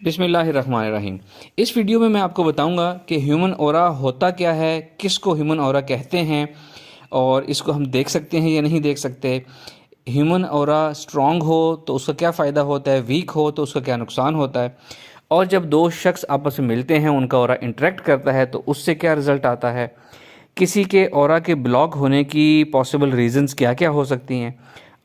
बिस्मिल्लाहिर्रहमानिर्रहीम। इस वीडियो में मैं आपको बताऊंगा कि ह्यूमन ऑरा होता क्या है, किसको ह्यूमन ऑरा कहते हैं और इसको हम देख सकते हैं या नहीं देख सकते। ह्यूमन ऑरा स्ट्रॉन्ग हो तो उसका क्या फ़ायदा होता है, वीक हो तो उसका क्या नुकसान होता है, और जब दो शख्स आपस में मिलते हैं उनका ऑरा इंटरेक्ट करता है तो उससे क्या रिज़ल्ट आता है। किसी के ऑरा के ब्लॉक होने की पॉसिबल रीजंस क्या क्या हो सकती हैं,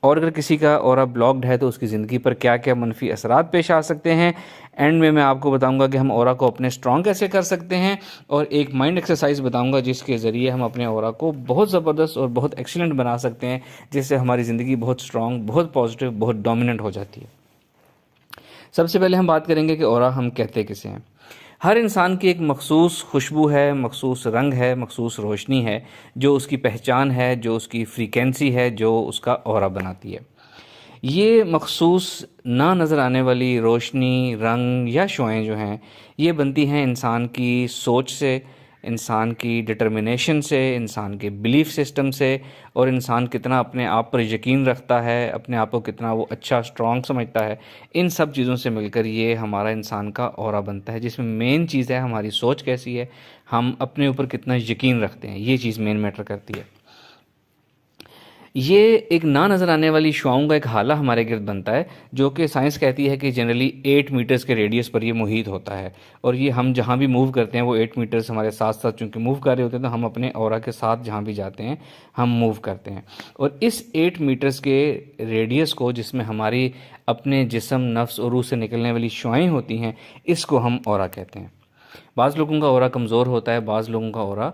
और अगर किसी का ऑरा ब्लॉक्ड है तो उसकी ज़िंदगी पर क्या क्या मनफी असरात पेश आ सकते हैं। एंड में मैं आपको बताऊंगा कि हम ऑरा को अपने स्ट्रॉन्ग कैसे कर सकते हैं, और एक माइंड एक्सरसाइज बताऊंगा जिसके ज़रिए हम अपने ऑरा को बहुत ज़बरदस्त और बहुत एक्सीलेंट बना सकते हैं, जिससे हमारी ज़िंदगी बहुत स्ट्रॉन्ग, बहुत पॉजिटिव, बहुत डोमिनेंट हो जाती है। सबसे पहले हम बात करेंगे कि ऑरा हम कहते किसे हैं। हर इंसान की एक मखसूस खुशबू है, मखसूस रंग है, मखसूस रोशनी है, जो उसकी पहचान है, जो उसकी फ्रीक्वेंसी है, जो उसका ऑरा बनाती है। ये मखसूस ना नज़र आने वाली रोशनी, रंग या शुआएं जो हैं, ये बनती हैं इंसान की सोच से, इंसान की डिटर्मिनेशन से, इंसान के बिलीफ सिस्टम से, और इंसान कितना अपने आप पर यकीन रखता है, अपने आप को कितना वो अच्छा स्ट्रॉन्ग समझता है। इन सब चीज़ों से मिलकर ये हमारा इंसान का ऑरा बनता है, जिसमें मेन चीज़ है हमारी सोच कैसी है, हम अपने ऊपर कितना यकीन रखते हैं। ये चीज़ मेन मैटर करती है। ये एक ना नज़र आने वाली शुआओं का एक हाला हमारे गिर्द बनता है, जो कि साइंस कहती है कि जनरली 8 मीटर्स के रेडियस पर ये मुहित होता है, और ये हम जहाँ भी मूव करते हैं वो 8 मीटर्स हमारे साथ साथ चूँकि मूव कर रहे होते हैं, तो हम अपने ऑरा के साथ जहाँ भी जाते हैं हम मूव करते हैं। और इस 8 मीटर्स के रेडियस को, जिसमें हमारी अपने जिस्म, नफ्स और रूह से निकलने वाली शुआएँ होती हैं, इसको हम ऑरा कहते हैं। बाज़ लोगों का ऑरा कमज़ोर होता है, बाज़ लोगों का ऑरा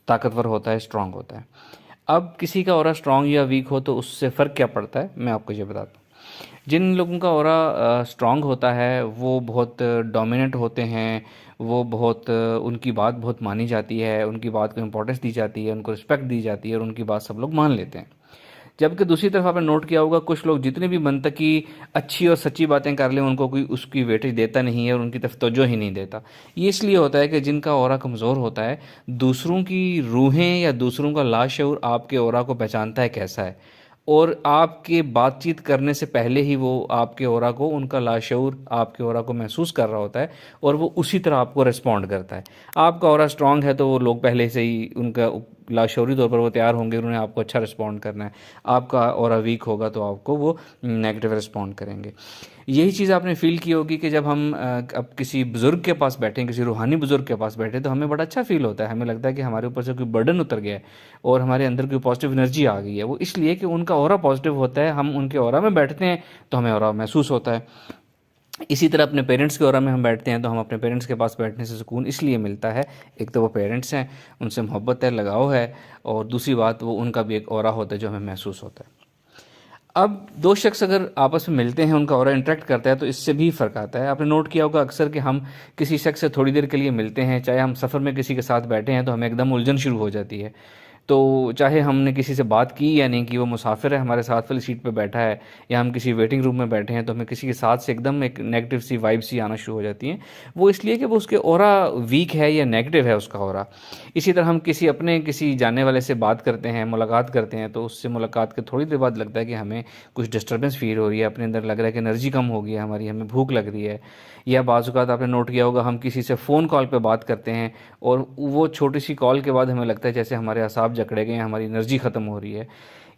ताकतवर होता है, स्ट्रांग होता है। अब किसी का ऑरा स्ट्रांग या वीक हो तो उससे फ़र्क क्या पड़ता है, मैं आपको ये बताता हूँ। जिन लोगों का ऑरा स्ट्रांग होता है वो बहुत डोमिनेंट होते हैं, वो बहुत उनकी बात बहुत मानी जाती है, उनकी बात को इम्पोर्टेंस दी जाती है, उनको रिस्पेक्ट दी जाती है, और उनकी बात सब लोग मान लेते हैं। जबकि दूसरी तरफ आपने नोट किया होगा, कुछ लोग जितने भी मनतकी अच्छी और सच्ची बातें कर लें उनको कोई उसकी वेटेज देता नहीं है और उनकी तरफ तवज्जो ही नहीं देता। ये इसलिए होता है कि जिनका ऑरा कमज़ोर होता है, दूसरों की रूहें या दूसरों का लाशऊर आपके ऑरा को पहचानता है कैसा है, और आपके बातचीत करने से पहले ही वो आपके ऑरा को, उनका लाशऊर आपके ऑरा को महसूस कर रहा होता है, और वो उसी तरह आपको रिस्पॉन्ड करता है। आपका ऑरा स्ट्रांग है तो वो लोग पहले से ही उनका लाशऊरी तौर पर वो तैयार होंगे, उन्होंने आपको अच्छा रिस्पॉन्ड करना है। आपका ऑरा वीक होगा तो आपको वो नेगेटिव रिस्पॉन्ड करेंगे। यही चीज़ आपने फील की होगी कि जब हम अब किसी बुज़ुर्ग के पास बैठे हैं, किसी रूहानी बुज़ुर्ग के पास बैठे, तो हमें बड़ा अच्छा फील होता है। हमें लगता है कि हमारे ऊपर से कोई बर्डन उतर गया है और हमारे अंदर कोई पॉजिटिव एनर्जी आ गई है। वो इसलिए कि उनका ऑरा पॉजिटिव होता है, हम उनके ऑरा में बैठते हैं तो हमें ऑरा महसूस होता है। इसी तरह अपने पेरेंट्स के ऑरा में हम बैठते हैं तो हम अपने पेरेंट्स के पास बैठने से सुकून इसलिए मिलता है, एक तो वो पेरेंट्स हैं, उनसे मोहब्बत है, लगाव है, और दूसरी बात वो उनका भी एक ऑरा होता है जो हमें महसूस होता है। अब दो शख्स अगर आपस में मिलते हैं, उनका ऑरा इंटरेक्ट करता है, तो इससे भी फ़र्क आता है। आपने नोट किया होगा अक्सर कि हम किसी शख्स से थोड़ी देर के लिए मिलते हैं, चाहे हम सफ़र में किसी के साथ बैठे हैं, तो हमें एकदम उलझन शुरू हो जाती है। तो चाहे हमने किसी से बात की या नहीं की, वो मुसाफिर है हमारे साथ वाली सीट पे बैठा है, या हम किसी वेटिंग रूम में बैठे हैं, तो हमें किसी के साथ से एकदम एक नेगेटिव सी वाइब सी आना शुरू हो जाती हैं। वो इसलिए कि वो उसके ऑरा वीक है या नेगेटिव है उसका ऑरा। इसी तरह हम किसी जानने वाले से बात करते हैं, मुलाकात करते हैं, तो उससे मुलाकात के थोड़ी देर बाद लगता है कि हमें कुछ डिस्टर्बेंस फील हो रही है, अपने अंदर लग रहा है कि एनर्जी कम हो गई है हमारी, हमें भूख लग रही है। या बाज़ औक़ात आपने नोट किया होगा, हम किसी से फ़ोन कॉल पे बात करते हैं और वो छोटी सी कॉल के बाद हमें लगता है जैसे हमारे असाब जकड़े गए हैं, हमारी एनर्जी ख़त्म हो रही है।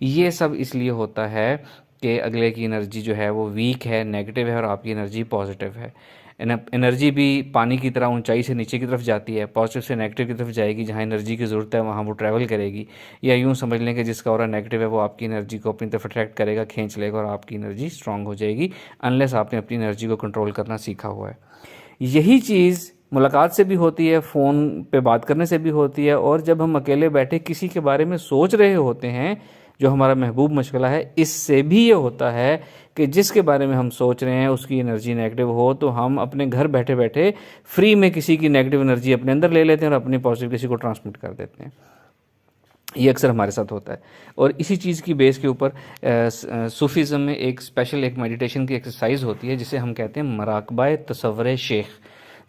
ये सब इसलिए होता है कि अगले की एनर्जी जो है वो वीक है, नेगेटिव है, और आपकी एनर्जी पॉजिटिव है। एनर्जी भी पानी की तरह ऊंचाई से नीचे की तरफ जाती है, पॉजिटिव से नेगेटिव की तरफ जाएगी। जहाँ एनर्जी की ज़रूरत है वहाँ वो ट्रैवल करेगी। या यूँ समझ लें कि जिसका ऑरा नेगेटिव है वो आपकी एनर्जी को अपनी तरफ अट्रैक्ट करेगा, खींच लेगा, और आपकी एनर्जी स्ट्रांग हो जाएगी, अनलेस आपने अपनी एनर्जी को कंट्रोल करना सीखा हुआ है। यही चीज़ मुलाकात से भी होती है, फ़ोन पे बात करने से भी होती है, और जब हम अकेले बैठे किसी के बारे में सोच रहे होते हैं जो हमारा महबूब मशगला है, इससे भी ये होता है कि जिसके बारे में हम सोच रहे हैं उसकी एनर्जी नेगेटिव हो, तो हम अपने घर बैठे बैठे फ्री में किसी की नेगेटिव एनर्जी अपने अंदर ले लेते हैं और अपनी पॉजिटिव किसी को ट्रांसमिट कर देते हैं। ये अक्सर हमारे साथ होता है। और इसी चीज़ की बेस के ऊपर सूफीज़म में एक स्पेशल एक मेडिटेशन की एक्सरसाइज होती है जिसे हम कहते हैं मराकबा तसव्वुर शेख।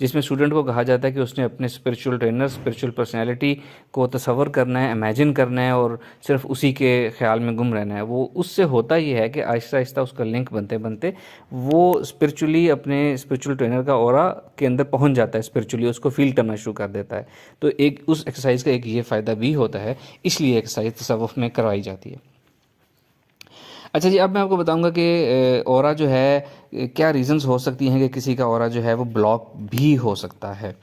जिसमें स्टूडेंट को कहा जाता है कि उसने अपने स्पिरिचुअल ट्रेनर, स्पिरिचुअल पर्सनैलिटी को तसव्वुर करना है, इमेजिन करना है और सिर्फ उसी के ख्याल में गुम रहना है। वो उससे होता ये है कि आहिस्ता आहिस्ता उसका लिंक बनते बनते वो स्पिरिचुअली अपने स्पिरिचुअल ट्रेनर का ऑरा के अंदर पहुंच जाता है, स्पिरिचुअली उसको फील करना शुरू कर देता है। तो एक उस एक्सरसाइज का एक ये फ़ायदा भी होता है, इसलिए एक्सरसाइज तसव्वुफ में करवाई जाती है। अच्छा जी, अब मैं आपको बताऊंगा कि ऑरा जो है क्या रीज़न्स हो सकती हैं कि किसी का ऑरा जो है वो ब्लॉक भी हो सकता है।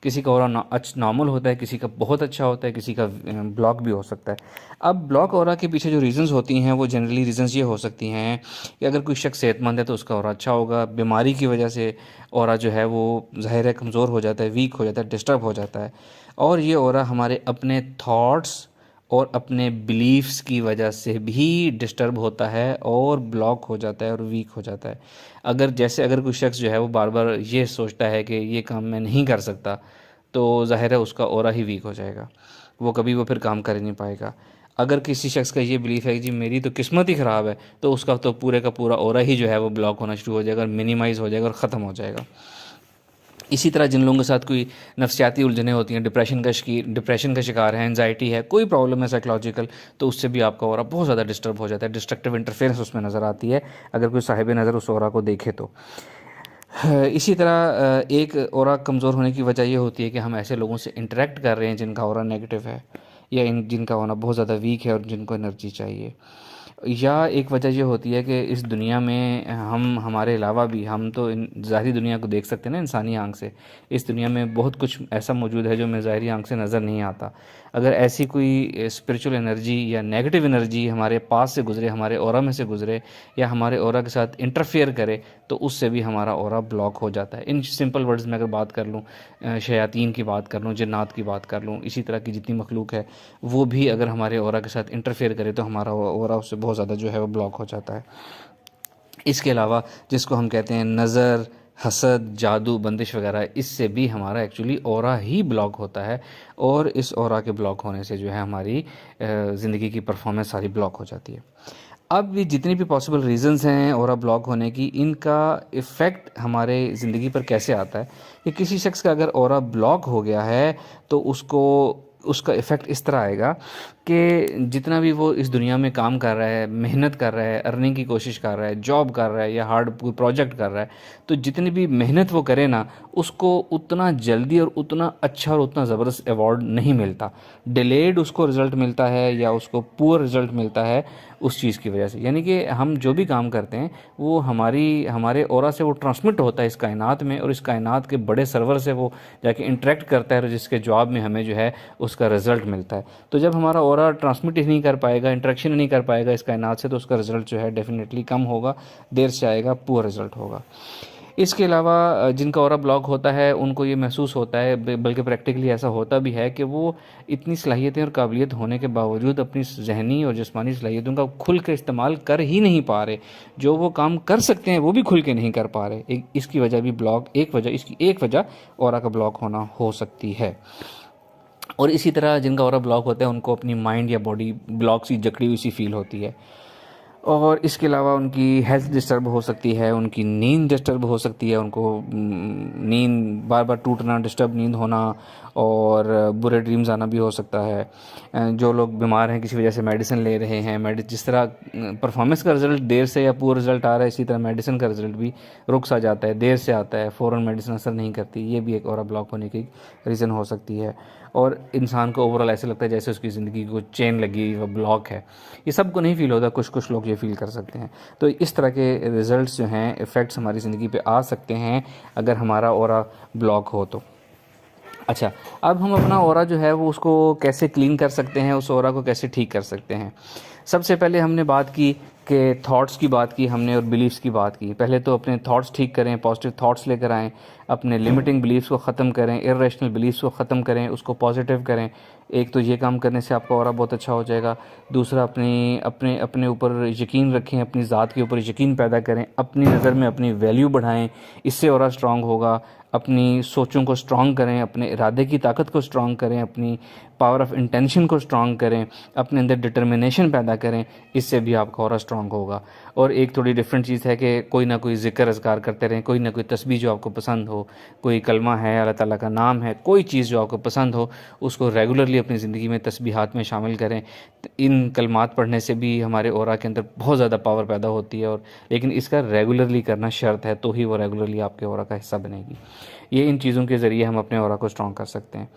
किसी का ऑरा नॉर्मल होता है, किसी का बहुत अच्छा होता है, किसी का ब्लॉक भी हो सकता है। अब ब्लॉक ऑरा के पीछे जो रीज़न्स होती हैं वो जनरली रीज़न्स ये हो सकती हैं कि अगर कोई शख्स सेहतमंद है तो उसका ऑरा अच्छा होगा। बीमारी की वजह से ऑरा जो है वो ज़ाहिर है कमज़ोर हो जाता है, वीक हो जाता है, डिस्टर्ब हो जाता है। और ये ऑरा हमारे अपने थॉट्स और अपने बिलीफ्स की वजह से भी डिस्टर्ब होता है और ब्लॉक हो जाता है और वीक हो जाता है। अगर कोई शख्स जो है वो बार बार ये सोचता है कि ये काम मैं नहीं कर सकता, तो ज़ाहिर है उसका ऑरा ही वीक हो जाएगा, वो फिर काम कर ही नहीं पाएगा। अगर किसी शख्स का ये बिलीफ है कि जी मेरी तो किस्मत ही ख़राब है, तो उसका तो पूरे का पूरा ऑरा ही जो है वो ब्लॉक होना शुरू हो जाएगा और मिनिमाइज़ हो जाएगा और ख़त्म हो जाएगा। इसी तरह जिन लोगों के साथ कोई नफ्सियाती उलझनें होती हैं, डिप्रेशन का शिकार है, एंजाइटी है, कोई प्रॉब्लम है साइकोलॉजिकल, तो उससे भी आपका ऑरा बहुत ज़्यादा डिस्टर्ब हो जाता है, डिस्ट्रक्टिव इंटरफेरेंस उसमें नज़र आती है अगर कोई साहिब नज़र उस ऑरा को देखे तो। इसी तरह एक ऑरा कमज़ोर होने की वजह ये होती है कि हम ऐसे लोगों से इंटरेक्ट कर रहे हैं जिनका ऑरा नेगेटिव है, या जिनका ऑरा बहुत ज़्यादा वीक है और जिनको एनर्जी चाहिए। या एक वजह ये होती है कि इस दुनिया में हम हमारे अलावा भी हम तो ज़ाहिरी दुनिया को देख सकते हैं ना इंसानी आंख से। इस दुनिया में बहुत कुछ ऐसा मौजूद है जो हमें ज़ाहिरी आंख से नज़र नहीं आता। अगर ऐसी कोई स्पिरिचुअल एनर्जी या नेगेटिव एनर्जी हमारे पास से गुज़रे, हमारे ऑरा में से गुज़रे या हमारे ऑरा के साथ इंटरफेयर करे, तो उससे भी हमारा ऑरा ब्लॉक हो जाता है। इन सिंपल वर्ड्स में अगर बात कर लूँ, शयातीन की बात कर लूँ, जिन्नात की बात कर लूँ, इसी तरह की जितनी मखलूक है वो भी अगर हमारे ऑरा के साथ इंटरफेयर करे तो हमारा ऑरा उससे बहुत ज़्यादा जो है वो ब्लॉक हो जाता है। इसके अलावा जिसको हम कहते हैं नज़र, हसद, जादू, बंदिश वगैरह, इससे भी हमारा एक्चुअली ऑरा ही ब्लॉक होता है और इस ऑरा के ब्लॉक होने से जो है हमारी ज़िंदगी की परफॉर्मेंस सारी ब्लॉक हो जाती है। अब ये जितनी भी पॉसिबल रीज़न्स हैं ऑरा ब्लॉक होने की, इनका इफ़ेक्ट हमारे ज़िंदगी पर कैसे आता है कि किसी शख्स का अगर ऑरा ब्लॉक हो गया है तो उसका इफ़ेक्ट इस तरह आएगा कि जितना भी वो इस दुनिया में काम कर रहा है, मेहनत कर रहा है, अर्निंग की कोशिश कर रहा है, जॉब कर रहा है या हार्ड कोई प्रोजेक्ट कर रहा है, तो जितनी भी मेहनत वो करे ना, उसको उतना जल्दी और उतना अच्छा और उतना ज़बरदस्त अवार्ड नहीं मिलता। डिलेड उसको रिज़ल्ट मिलता है या उसको पुअर रिज़ल्ट मिलता है उस चीज़ की वजह से। यानी कि हम जो भी काम करते हैं वो हमारे ऑरा से वो ट्रांसमिट होता है इस कायनात में, और इस कायनात के बड़े सर्वर से वो जाके इंटरेक्ट करता है, जिसके जवाब में हमें जो है उसका रिज़ल्ट मिलता है। तो जब हमारा ऑरा ट्रांसमिट ही नहीं कर पाएगा, इंटरेक्शन नहीं कर पाएगा इस कायनात से, तो उसका रिज़ल्ट जो है डेफिनेटली कम होगा, देर से आएगा, पुअर रिज़ल्ट होगा। इसके अलावा जिनका ऑरा ब्लॉक होता है उनको ये महसूस होता है, बल्कि प्रैक्टिकली ऐसा होता भी है कि वो इतनी सलाहियतें और काबिलियत होने के बावजूद अपनी जहनी और जिस्मानी सलाहियतों का खुल के इस्तेमाल कर ही नहीं पा रहे। जो वो काम कर सकते हैं वो भी खुल के नहीं कर पा रहे। इसकी वजह भी इसकी एक वजह ऑरा का ब्लॉक होना हो सकती है। और इसी तरह जिनका ऑरा ब्लॉक होता है उनको अपनी माइंड या बॉडी ब्लॉक सी जकड़ी हुई सी फील होती है। और इसके अलावा उनकी हेल्थ डिस्टर्ब हो सकती है, उनकी नींद डिस्टर्ब हो सकती है, उनको नींद बार बार टूटना, डिस्टर्ब नींद होना और बुरे ड्रीम्स आना भी हो सकता है। जो लोग बीमार हैं, किसी वजह से मेडिसिन ले रहे हैं, जिस तरह परफॉर्मेंस का रिज़ल्ट देर से या पूरा रिज़ल्ट आ रहा है, इसी तरह मेडिसिन का रिज़ल्ट भी रुक सा जाता है, देर से आता है, फ़ौरन मेडिसिन असर नहीं करती। ये भी एक ऑरा ब्लॉक होने की रीज़न हो सकती है। और इंसान को ओवरऑल ऐसे लगता है जैसे उसकी ज़िंदगी को चेन लगी हुई, वो ब्लॉक है। ये सबको नहीं फील होता, कुछ लोग ये फील कर सकते हैं। तो इस तरह के रिज़ल्ट्स जो हैं, इफ़ेक्ट्स हमारी ज़िंदगी पे आ सकते हैं अगर हमारा ऑरा ब्लॉक हो तो। अच्छा, अब हम अपना ऑरा जो है वो उसको कैसे क्लीन कर सकते हैं, उस ऑरा को कैसे ठीक कर सकते हैं। सबसे पहले हमने बात की कि थॉट्स की बात की हमने और बिलीफ्स की बात की। पहले तो अपने थॉट्स ठीक करें, पॉजिटिव थॉट्स लेकर आएँ, अपने लिमिटिंग बिलीफ्स को ख़त्म करें, इर्रेशनल बिलीफ्स को ख़त्म करें, उसको पॉजिटिव करें। एक तो ये काम करने से आपका ऑरा बहुत अच्छा हो जाएगा। दूसरा, अपने ऊपर यकीन रखें, अपनी ज़ात के ऊपर यकीन पैदा करें, अपनी नज़र में अपनी वैल्यू बढ़ाएं, इससे ऑरा स्ट्रॉन्ग होगा। अपनी सोचों को स्ट्रॉन्ग करें, अपने इरादे की ताकत को स्ट्रॉन्ग करें, अपनी पावर ऑफ इंटेंशन को स्ट्रॉन्ग करें, अपने अंदर डिटर्मिनेशन पैदा करें, इससे भी आपका ऑरा स्ट्रॉन्ग स्ट्रॉन्ग होगा। और एक थोड़ी डिफरेंट चीज़ है कि कोई ना कोई ज़िक्र अज़कार करते रहें, कोई ना कोई तस्बीह जो आपको पसंद हो, कोई कलमा है, अल्लाह ताला का नाम है, कोई चीज़ जो आपको पसंद हो उसको रेगुलरली अपनी ज़िंदगी में तस्बीहात में शामिल करें। इन कलमात पढ़ने से भी हमारे ऑरा के अंदर बहुत ज़्यादा पावर पैदा होती है, और लेकिन इसका रेगुलरली करना शर्त है, तो ही वो रेगुलरली आपके ऑरा का हिस्सा बनेगी। ये इन चीज़ों के ज़रिए हम अपने ऑरा को स्ट्रॉन्ग कर सकते हैं।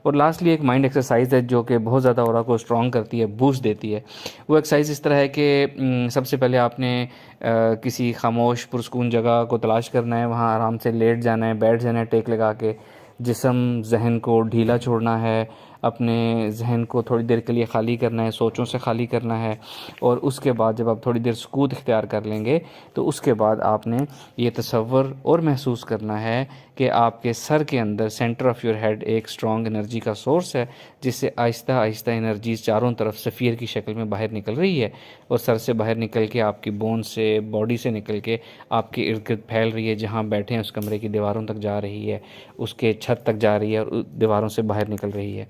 और लास्टली एक माइंड एक्सरसाइज है जो कि बहुत ज़्यादा ऑरा को स्ट्रॉन्ग करती है, बूस्ट देती है। वो एक्सरसाइज इस तरह है कि सबसे पहले आपने किसी खामोश पुरस्कून जगह को तलाश करना है, वहाँ आराम से लेट जाना है, बैठ जाना है टेक लगा के, जिस्म जहन को ढीला छोड़ना है, अपने जहन को थोड़ी देर के लिए ख़ाली करना है, सोचों से ख़ाली करना है। और उसके बाद जब आप थोड़ी देर सुकूत इख्तियार कर लेंगे तो उसके बाद आपने ये तसव्वुर और महसूस करना है कि आपके सर के अंदर सेंटर ऑफ़ योर हेड एक स्ट्रॉन्ग एनर्जी का सोर्स है, जिससे आहिस्ता आहिस्ता एनर्जी चारों तरफ सफ़ीर की शक्ल में बाहर निकल रही है, और सर से बाहर निकल के आपकी बोन से, बॉडी से निकल के आपके इर्द गिर्द फैल रही है, जहाँ बैठे हैं उस कमरे की दीवारों तक जा रही है, उसके छत तक जा रही है और दीवारों से बाहर निकल रही है।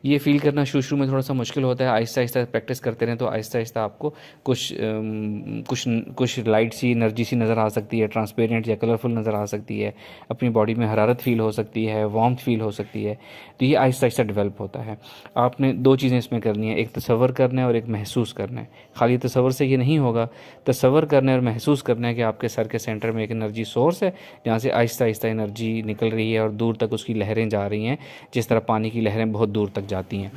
ये फ़ील करना शुरू में थोड़ा सा मुश्किल होता है, आहिस्ता आहिस्ता प्रैक्टिस करते रहें तो आहिस्ता आहिस्ता आपको कुछ लाइट सी एनर्जी सी नज़र आ सकती है, ट्रांसपेरेंट या कलरफुल नज़र आ सकती है, अपनी बॉडी में हरारत फ़ील हो सकती है, वार्मथ फ़ील हो सकती है। तो ये आहिस्ता आहिस्ता डेवलप होता है। आपने दो चीज़ें इसमें करनी है, एक तसव्वुर करना है और एक महसूस करना है। खाली तसव्वुर से ये नहीं होगा, तसव्वुर करना है और महसूस करना है कि आपके सर के सेंटर में एक एनर्जी सोर्स है, जहाँ से आहिस्ता आहिस्ता एनर्जी निकल रही है और दूर तक उसकी लहरें जा रही हैं, जिस तरह पानी की लहरें बहुत दूर तक जाती हैं।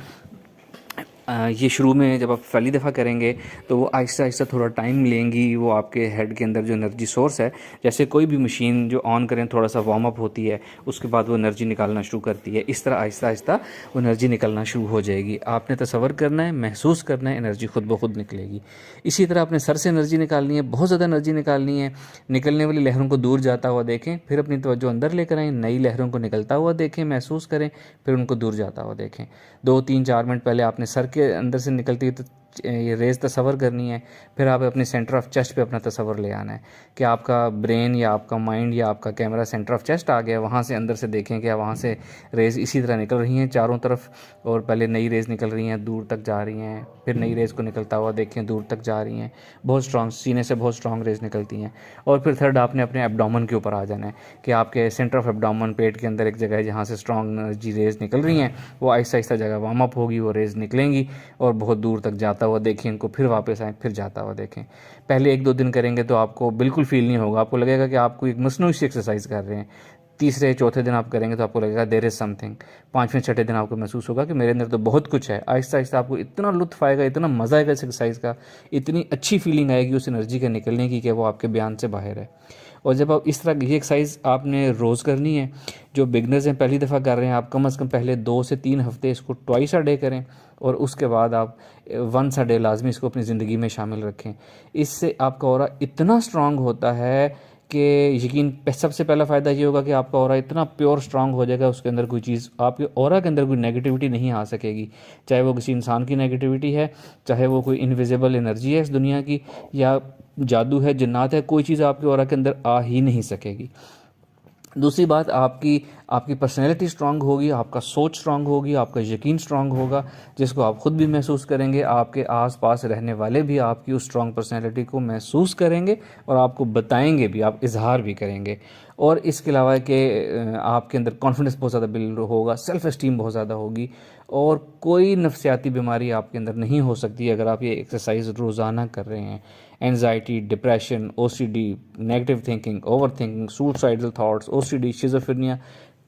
ये शुरू में जब आप पहली दफ़ा करेंगे तो वो आहिस्ता आहिस्ता थोड़ा टाइम लेंगी, वो आपके हेड के अंदर जो एनर्जी सोर्स है, जैसे कोई भी मशीन जो ऑन करें थोड़ा सा वार्म अप होती है, उसके बाद वो एनर्जी निकालना शुरू करती है, इस तरह आहिस्ता आहिस्ता वो एनर्जी निकलना शुरू हो जाएगी। आपने तसव्वुर करना है, महसूस करना है, एनर्जी खुद ब खुद निकलेगी। इसी तरह अपने सर से एनर्जी निकालनी है, बहुत ज़्यादा एनर्जी निकालनी है। निकलने वाली लहरों को दूर जाता हुआ देखें, फिर अपनी तवज्जो अंदर लेकर आएँ, नई लहरों को निकलता हुआ देखें, महसूस करें, फिर उनको दूर जाता हुआ देखें। 2-3-4 मिनट पहले आपने सर के अंदर से निकलती है तो ये रेज़ तसव्वुर करनी है, फिर आप अपने सेंटर ऑफ चेस्ट पे अपना तसव्वुर ले आना है कि आपका ब्रेन या आपका माइंड या आपका कैमरा सेंटर ऑफ चेस्ट आ गया, वहाँ से अंदर से देखें कि वहाँ से रेज़ इसी तरह निकल रही हैं चारों तरफ, और पहले नई रेज़ निकल रही हैं, दूर तक जा रही हैं, फिर नई रेज़ को निकलता हुआ देखें, दूर तक जा रही हैं, बहुत स्ट्रॉन्ग, सीने से बहुत स्ट्रॉन्ग रेज़ निकलती हैं। और फिर थर्ड आपने अपने एब्डोमेन के ऊपर आ जाना है कि आपके सेंटर ऑफ एब्डोमेन, पेट के अंदर एक जगह है जहाँ से स्ट्रॉन्ग एनर्जी रेज़ निकल रही हैं, वो आहिस्ता आहिस्ता जगह वार्म अप होगी, वो रेज़ निकलेंगी और बहुत दूर तक जाता हुआ देखें इनको, फिर वापस आएँ, फिर जाता हुआ देखें। पहले 1-2 दिन करेंगे तो आपको बिल्कुल फ़ील नहीं होगा, आपको लगेगा कि आप कोई एक मसनूई सी एक्सरसाइज कर रहे हैं। तीसरे चौथे दिन आप करेंगे तो आपको लगेगा देयर इज़ समथिंग। 5वें छठे दिन आपको महसूस होगा कि मेरे अंदर तो बहुत कुछ है। आहिस्ता आहिस्ता आपको इतना लुत्फ़ आएगा, इतना मज़ा आएगा इस एक्सरसाइज का, इतनी अच्छी फीलिंग आएगी उस एनर्जी के निकलने की कि वो आपके बयान से बाहर है। और जब आप इस तरह ये एक्सरसाइज आपने रोज़ करनी है, जो बिगनर्स हैं पहली दफ़ा कर रहे हैं, आप कम से कम पहले 2 से 3 हफ़्ते इसको ट्वाइस अ डे करें, और उसके बाद आप वंस अ डे लाजमी इसको अपनी ज़िंदगी में शामिल रखें। इससे आपका ऑरा इतना स्ट्रॉन्ग होता है कि यकीन, सबसे पहला फ़ायदा ये होगा कि आपका ऑरा इतना प्योर स्ट्रॉन्ग हो जाएगा, उसके अंदर कोई चीज़, आपके ऑरा के अंदर कोई नेगेटिविटी नहीं आ सकेगी, चाहे वो किसी इंसान की नेगेटिविटी है, चाहे वो कोई इनविजिबल एनर्जी है इस दुनिया की, या जादू है, जिन्नात है, कोई चीज़ आपके ऑरा के अंदर आ ही नहीं सकेगी। दूसरी बात, आपकी पर्सनैलिटी स्ट्रांग होगी, आपका सोच स्ट्रांग होगी, आपका यकीन स्ट्रांग होगा, जिसको आप ख़ुद भी महसूस करेंगे, आपके आसपास रहने वाले भी आपकी उस स्ट्रांग पर्सनैलिटी को महसूस करेंगे और आपको बताएंगे भी, आप इजहार भी करेंगे। और इसके अलावा कि आपके अंदर कॉन्फिडेंस बहुत ज़्यादा बिल्ड होगा, सेल्फ़ एस्टीम बहुत ज़्यादा होगी, और कोई नफ्सियाती बीमारी आपके अंदर नहीं हो सकती अगर आप ये एक्सरसाइज रोज़ाना कर रहे हैं। Anxiety, depression, OCD, negative thinking, over thinking, suicidal thoughts, OCD, schizophrenia,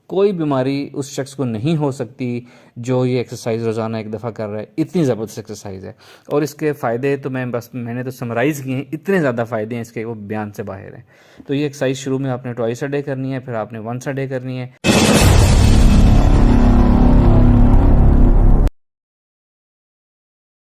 कोई बीमारी उस शख्स को नहीं हो सकती जो ये एक्सरसाइज रोज़ाना एक दफ़ा कर रहा है। इतनी ज़बरदस्त एक्सरसाइज है, और इसके फ़ायदे तो मैंने तो समराइज़ किए हैं, इतने ज़्यादा फ़ायदे हैं इसके, वो बयान से बाहर हैं। तो ये एक्सरसाइज शुरू में आपने ट्वाइस अ डे करनी है, फिर आपने वंस अ डे करनी है,